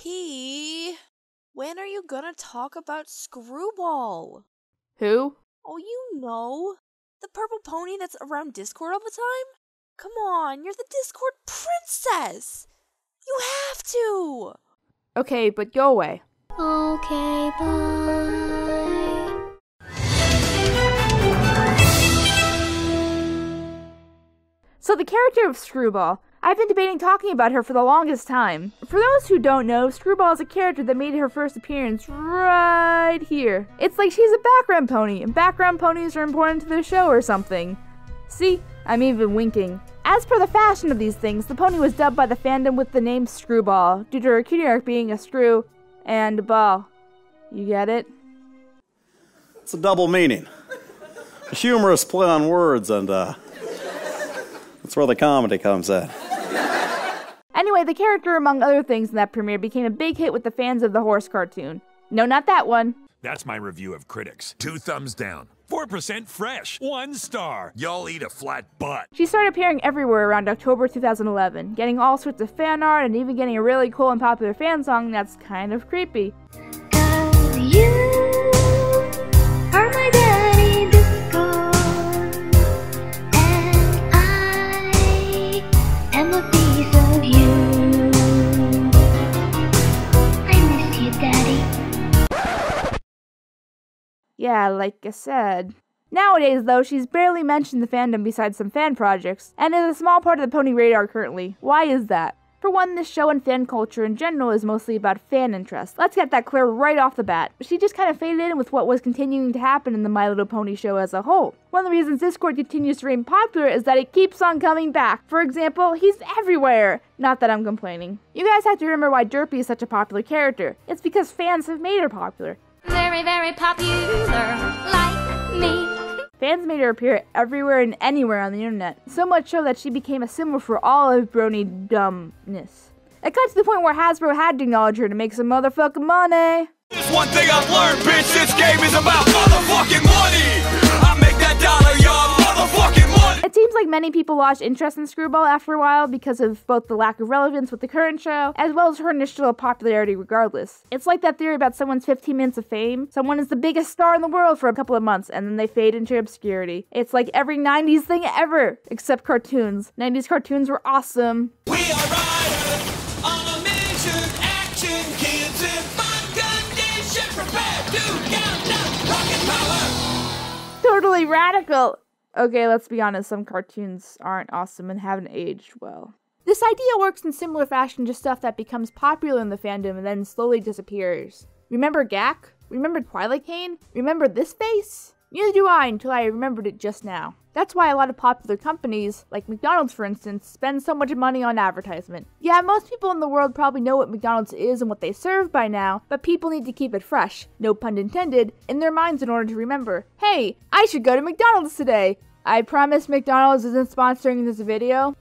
P, when are you gonna talk about Screwball? Who? Oh, you know. The purple pony that's around Discord all the time? Come on, you're the Discord princess! You have to! Okay, but go away. Okay, bye. So the character of Screwball. I've been debating talking about her for the longest time. For those who don't know, Screwball is a character that made her first appearance right here. It's like she's a background pony, and background ponies are important to the show or something. See? I'm even winking. As per the fashion of these things, the pony was dubbed by the fandom with the name Screwball, due to her cutie mark being a screw and a ball. You get it? It's a double meaning. A humorous play on words, and that's where the comedy comes in. Anyway, the character, among other things in that premiere, became a big hit with the fans of the horse cartoon. No, not that one. That's my review of critics. 2 thumbs down. 4% fresh. 1 star. Y'all eat a flat butt. She started appearing everywhere around October 2011, getting all sorts of fan art and even getting a really cool and popular fan song that's kind of creepy. You are my daddy disco, and I am a piece of you. I miss you, Daddy. Yeah, like I said. Nowadays, though, she's barely mentioned in the fandom besides some fan projects, and is a small part of the pony radar currently. Why is that? For one, this show and fan culture in general is mostly about fan interest. Let's get that clear right off the bat. She just kind of faded in with what was continuing to happen in the My Little Pony show as a whole. One of the reasons Discord continues to remain popular is that it keeps on coming back. For example, he's everywhere. Not that I'm complaining. You guys have to remember why Derpy is such a popular character. It's because fans have made her popular. Very, very popular, like me. Fans made her appear everywhere and anywhere on the internet, so much so that she became a symbol for all of brony dumbness. It got to the point where Hasbro had to acknowledge her to make some motherfucking money. There's one thing I've learned, bitch. This game is about motherfucking money. I make that dollar, y'all. Motherfucking money. It seems like many people lost interest in Screwball after a while because of both the lack of relevance with the current show, as well as her initial popularity regardless. It's like that theory about someone's 15 minutes of fame. Someone is the biggest star in the world for a couple of months, and then they fade into obscurity. It's like every 90s thing ever, except cartoons. 90s cartoons were awesome. We are riders on a mission, action, kids in fun condition, prepare to count down rocket power. Totally radical. Okay, let's be honest, some cartoons aren't awesome and haven't aged well. This idea works in similar fashion to stuff that becomes popular in the fandom and then slowly disappears. Remember Gak? Remember Twilight Cane? Remember this face? Neither do I until I remembered it just now. That's why a lot of popular companies, like McDonald's for instance, spend so much money on advertisement. Yeah, most people in the world probably know what McDonald's is and what they serve by now, but people need to keep it fresh, no pun intended, in their minds in order to remember, hey, I should go to McDonald's today. I promise McDonald's isn't sponsoring this video.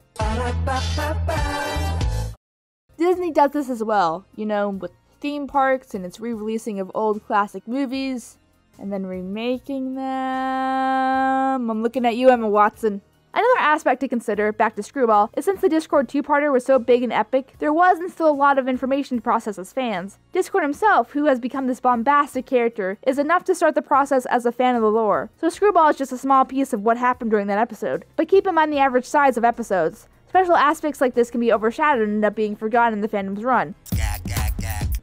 Disney does this as well, you know, with theme parks and its re-releasing of old classic movies, and then remaking them. I'm looking at you, Emma Watson. Another aspect to consider, back to Screwball, is since the Discord 2-parter was so big and epic, there was and still a lot of information to process as fans. Discord himself, who has become this bombastic character, is enough to start the process as a fan of the lore, so Screwball is just a small piece of what happened during that episode. But keep in mind the average size of episodes. Special aspects like this can be overshadowed and end up being forgotten in the fandom's run.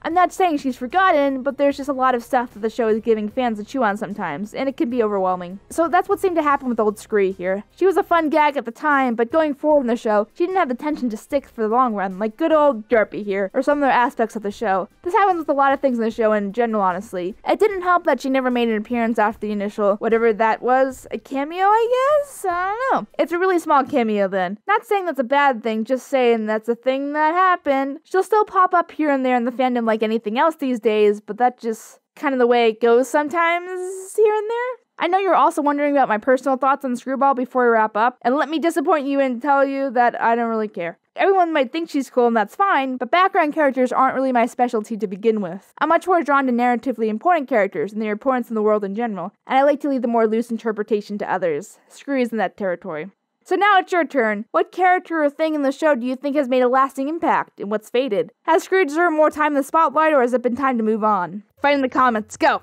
I'm not saying she's forgotten, but there's just a lot of stuff that the show is giving fans to chew on sometimes, and it can be overwhelming. So that's what seemed to happen with old Scree here. She was a fun gag at the time, but going forward in the show, she didn't have the tension to stick for the long run, like good old Derpy here, or some other aspects of the show. This happens with a lot of things in the show in general, honestly. It didn't help that she never made an appearance after the initial, whatever that was, a cameo, I guess? I don't know. It's a really small cameo then. Not saying that's a bad thing, just saying that's a thing that happened. She'll still pop up here and there in the fandom like anything else these days, but that's just kind of the way it goes sometimes here and there. I know you're also wondering about my personal thoughts on Screwball before we wrap up, and let me disappoint you and tell you that I don't really care. Everyone might think she's cool and that's fine, but background characters aren't really my specialty to begin with. I'm much more drawn to narratively important characters and their importance in the world in general, and I like to leave the more loose interpretation to others. Screw is in that territory. So now it's your turn. What character or thing in the show do you think has made a lasting impact, and what's faded? Has Screw deserved more time in the spotlight, or has it been time to move on? Fight in the comments. Go!